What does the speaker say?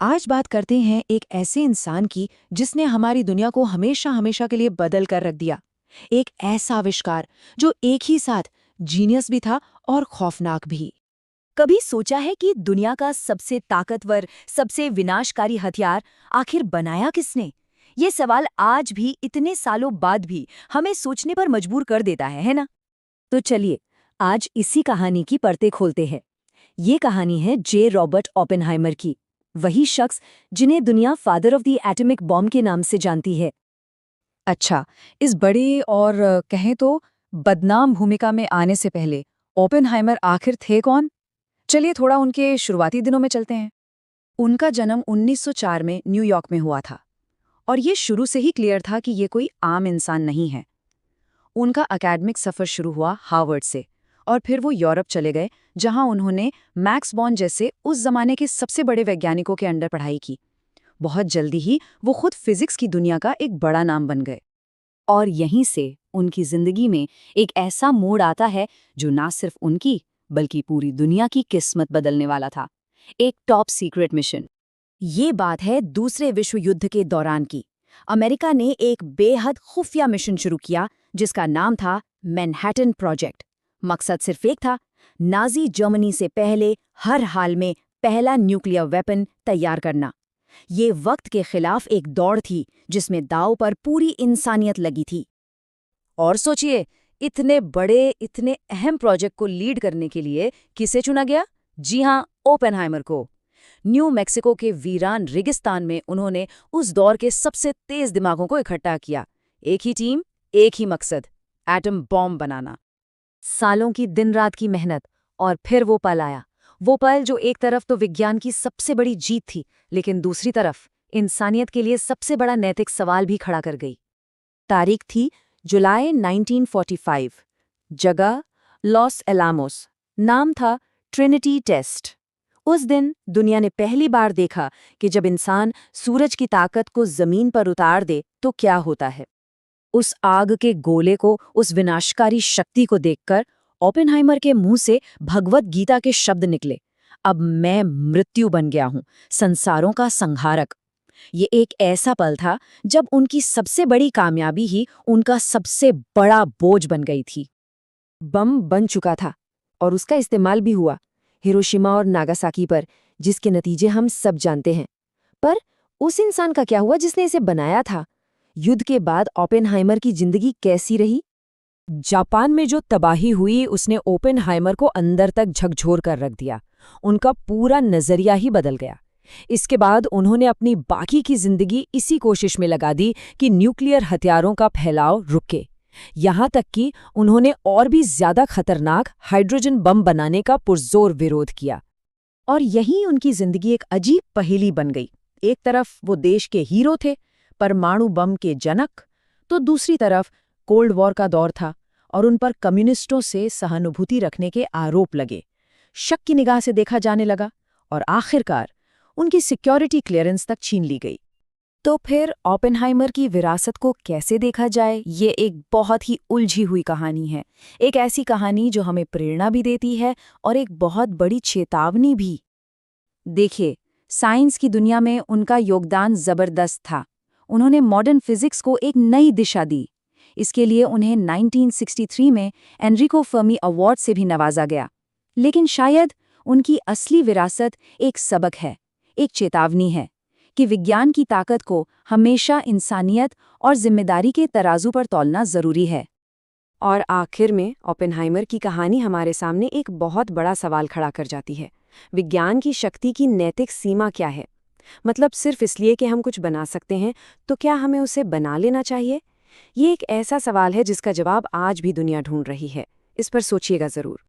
आज बात करते हैं एक ऐसे इंसान की जिसने हमारी दुनिया को हमेशा हमेशा के लिए बदल कर रख दिया। एक ऐसा आविष्कार जो एक ही साथ जीनियस भी था और खौफनाक भी। कभी सोचा है कि दुनिया का सबसे ताकतवर, सबसे विनाशकारी हथियार आखिर बनाया किसने? ये सवाल आज भी इतने सालों बाद भी हमें सोचने पर मजबूर कर देता है ना? तो चलिए, आज इसी कहानी की परतें खोलते हैं। ये कहानी है जे रॉबर्ट ओपेनहाइमर की, वही शख्स जिन्हें दुनिया father of the atomic bomb के नाम से जानती है। अच्छा, इस बड़ी और कहें तो बदनाम भूमिका में आने से पहले ओपेनहाइमर आखिर थे कौन? चलिए थोड़ा उनके शुरुआती दिनों में चलते हैं। उनका जन्म 1904 में न्यूयॉर्क में हुआ था और ये शुरू से ही क्लियर था कि ये कोई आम इंसान नहीं है। उनका एकेडमिक सफ़र शुरू हुआ हार्वर्ड से और फिर वो यूरोप चले गए, जहां उन्होंने मैक्स बॉर्न जैसे उस जमाने के सबसे बड़े वैज्ञानिकों के अंडर पढ़ाई की। बहुत जल्दी ही वो खुद फिजिक्स की दुनिया का एक बड़ा नाम बन गए। और यहीं से उनकी जिंदगी में एक ऐसा मोड़ आता है जो ना सिर्फ उनकी बल्कि पूरी दुनिया की किस्मत बदलने वाला था। एक टॉप सीक्रेट मिशन। ये बात है दूसरे विश्व युद्ध के दौरान की। अमेरिका ने एक बेहद खुफिया मिशन शुरू किया जिसका नाम था मैनहट्टन प्रोजेक्ट। मकसद सिर्फ एक था, नाजी जर्मनी से पहले हर हाल में पहला न्यूक्लियर वेपन तैयार करना। ये वक्त के खिलाफ एक दौड़ थी जिसमें दांव पर पूरी इंसानियत लगी थी। और सोचिए, इतने बड़े, इतने अहम प्रोजेक्ट को लीड करने के लिए किसे चुना गया? जी हां, ओपेनहाइमर को। न्यू मैक्सिको के वीरान रेगिस्तान में उन्होंने उस दौर के सबसे तेज दिमागों को इकट्ठा किया। एक ही टीम, एक ही मकसद, एटम बॉम्ब बनाना। सालों की दिन रात की मेहनत, और फिर वो पल आया। वो पल जो एक तरफ तो विज्ञान की सबसे बड़ी जीत थी, लेकिन दूसरी तरफ इंसानियत के लिए सबसे बड़ा नैतिक सवाल भी खड़ा कर गई। तारीख थी जुलाई 1945। जगह लॉस एलामोस। नाम था ट्रिनिटी टेस्ट। उस दिन दुनिया ने पहली बार देखा कि जब इंसान सूरज की ताकत को जमीन पर उतार दे तो क्या होता है। उस आग के गोले को, उस विनाशकारी शक्ति को देखकर ओपेनहाइमर के मुंह से भगवत गीता के शब्द निकले, अब मैं मृत्यु बन गया हूं, संसारों का संहारक। ये एक ऐसा पल था जब उनकी सबसे बड़ी कामयाबी ही उनका सबसे बड़ा बोझ बन गई थी। बम बन चुका था और उसका इस्तेमाल भी हुआ हिरोशिमा और नागासाकी पर, जिसके नतीजे हम सब जानते हैं। पर उस इंसान का क्या हुआ जिसने इसे बनाया था? युद्ध के बाद ओपेनहाइमर की जिंदगी कैसी रही? जापान में जो तबाही हुई उसने ओपेनहाइमर को अंदर तक झकझोर कर रख दिया। उनका पूरा नजरिया ही बदल गया। इसके बाद उन्होंने अपनी बाकी की जिंदगी इसी कोशिश में लगा दी कि न्यूक्लियर हथियारों का फैलाव रुके। यहाँ तक कि उन्होंने और भी ज्यादा खतरनाक हाइड्रोजन बम बनाने का पुरजोर विरोध किया। और यहीं उनकी जिंदगी एक अजीब पहेली बन गई। एक तरफ वो देश के हीरो थे, परमाणु बम के जनक, तो दूसरी तरफ कोल्ड वॉर का दौर था और उन पर कम्युनिस्टों से सहानुभूति रखने के आरोप लगे। शक की निगाह से देखा जाने लगा और आखिरकार उनकी सिक्योरिटी क्लियरेंस तक छीन ली गई। तो फिर ओपेनहाइमर की विरासत को कैसे देखा जाए? ये एक बहुत ही उलझी हुई कहानी है। एक ऐसी कहानी जो हमें प्रेरणा भी देती है और एक बहुत बड़ी चेतावनी भी। देखिए, साइंस की दुनिया में उनका योगदान जबरदस्त था। उन्होंने मॉडर्न फिजिक्स को एक नई दिशा दी। इसके लिए उन्हें 1963 में एनरिको फर्मी अवार्ड से भी नवाजा गया। लेकिन शायद उनकी असली विरासत एक सबक है, एक चेतावनी है कि विज्ञान की ताकत को हमेशा इंसानियत और जिम्मेदारी के तराजू पर तौलना जरूरी है। और आखिर में ओपेनहाइमर की कहानी हमारे सामने एक बहुत बड़ा सवाल खड़ा कर जाती है। विज्ञान की शक्ति की नैतिक सीमा क्या है? मतलब सिर्फ इसलिए कि हम कुछ बना सकते हैं, तो क्या हमें उसे बना लेना चाहिए? ये एक ऐसा सवाल है जिसका जवाब आज भी दुनिया ढूंढ रही है। इस पर सोचिएगा जरूर।